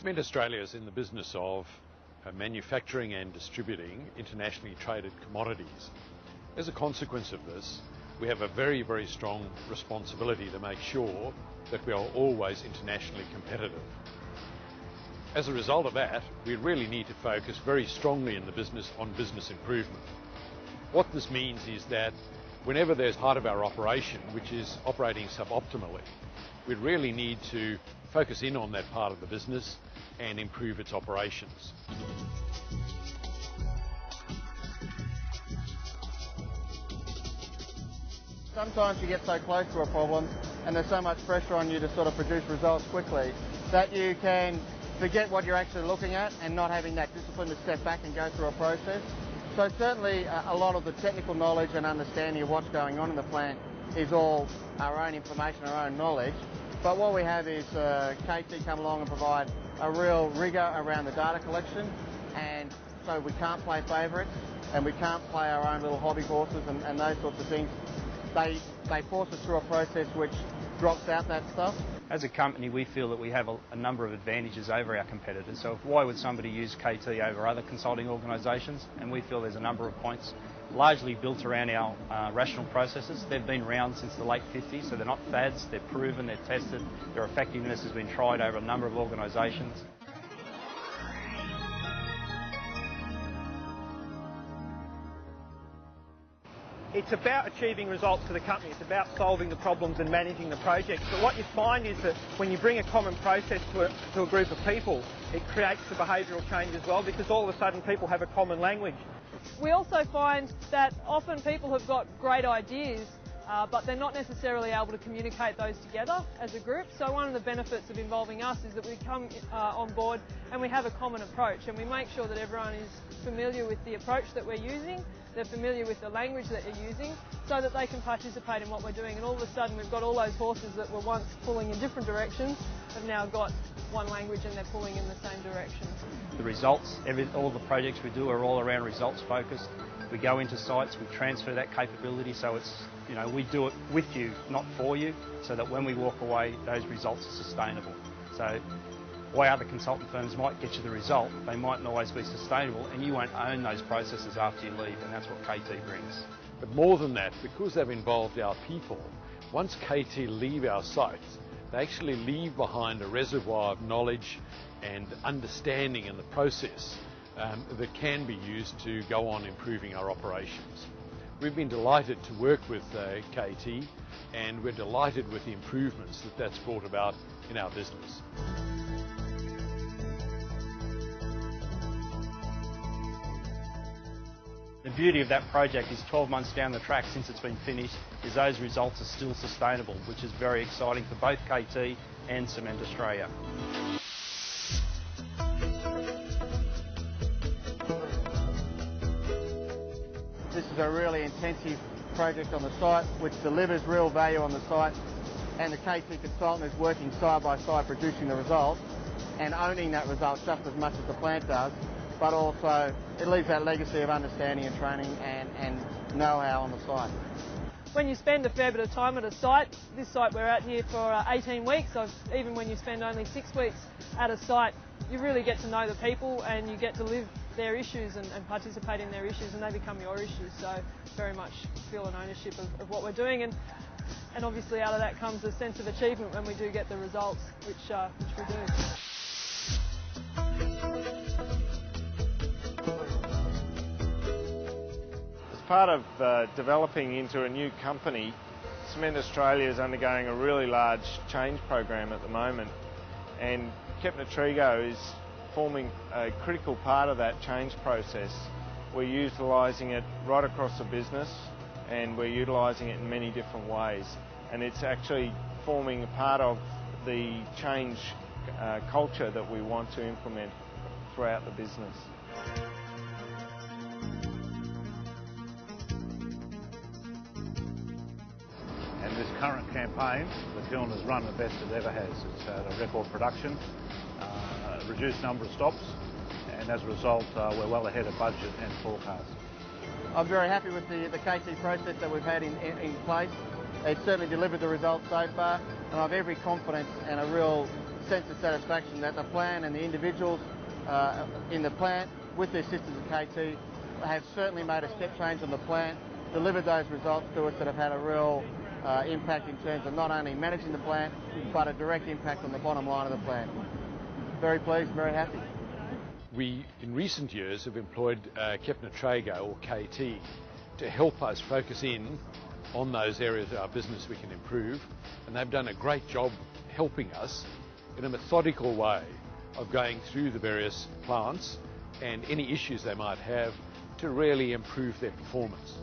Cement Australia is in the business of manufacturing and distributing internationally traded commodities. As a consequence of this, we have a very, very strong responsibility to make sure that we are always internationally competitive. As a result of that, we really need to focus very strongly in the business on business improvement. What this means is that whenever there's part of our operation which is operating suboptimally, we really need to focus in on that part of the business and improve its operations. Sometimes you get so close to a problem and there's so much pressure on you to sort of produce results quickly that you can forget what you're actually looking at and not having that discipline to step back and go through a process. So certainly a lot of the technical knowledge and understanding of what's going on in the plant is all our own information, our own knowledge. But what we have is KT come along and provide a real rigour around the data collection, and so we can't play favourites and we can't play our own little hobby horses and those sorts of things. They force us through a process which drops out that stuff. As a company, we feel that we have a number of advantages over our competitors. So why would somebody use KT over other consulting organisations? And we feel there's a number of points largely built around our rational processes. They've been around since the late 50s, so they're not fads, they're proven, they're tested, their effectiveness has been tried over a number of organisations. It's about achieving results for the company. It's about solving the problems and managing the projects. But what you find is that when you bring a common process to a group of people, it creates the behavioural change as well, because all of a sudden people have a common language. We also find that often people have got great ideas, but they're not necessarily able to communicate those together as a group. So one of the benefits of involving us is that we come on board and we have a common approach, and we make sure that everyone is familiar with the approach that we're using, they're familiar with the language that you're using, so that they can participate in what we're doing. And all of a sudden we've got all those horses that were once pulling in different directions have now got one language and they're pulling in the same direction. The results, all of the projects we do are all around results focused. We go into sites, we transfer that capability, so it's, we do it with you, not for you, so that when we walk away, those results are sustainable. So while other consultant firms might get you the result, they mightn't always be sustainable, and you won't own those processes after you leave, and that's what KT brings. But more than that, because they've involved our people, once KT leave our sites, they actually leave behind a reservoir of knowledge and understanding in the process that can be used to go on improving our operations. We've been delighted to work with KT, and we're delighted with the improvements that that's brought about in our business. The beauty of that project is 12 months down the track since it's been finished, is those results are still sustainable, which is very exciting for both KT and Cement Australia. This is a really intensive project on the site which delivers real value on the site, and the KT consultant is working side by side producing the result and owning that result just as much as the plant does, but also it leaves that legacy of understanding and training and know-how on the site. When you spend a fair bit of time at a site, this site we're at here for 18 weeks, so even when you spend only 6 weeks at a site, you really get to know the people and you get to live their issues and participate in their issues, and they become your issues. So very much feel an ownership of what we're doing, and obviously out of that comes a sense of achievement when we do get the results, which we do. As part of developing into a new company, Cement Australia is undergoing a really large change program at the moment, and Kepner-Tregoe is forming a critical part of that change process. We're utilising it right across the business, and we're utilising it in many different ways, and it's actually forming a part of the change culture that we want to implement throughout the business. And this current campaign, the kiln has run the best it ever has. It's had a record production, a reduced number of stops, and as a result we're well ahead of budget and forecast. I'm very happy with the KT process that we've had in place. It's certainly delivered the results so far, and I have every confidence and a real sense of satisfaction that the plant and the individuals in the plant with their sisters at KT have certainly made a step change on the plant, delivered those results to us that have had a real impact in terms of not only managing the plant, but a direct impact on the bottom line of the plant. Very pleased, very happy. We, in recent years, have employed Kepner-Tregoe, or KT, to help us focus in on those areas of our business we can improve, and they've done a great job helping us in a methodical way of going through the various plants and any issues they might have to really improve their performance.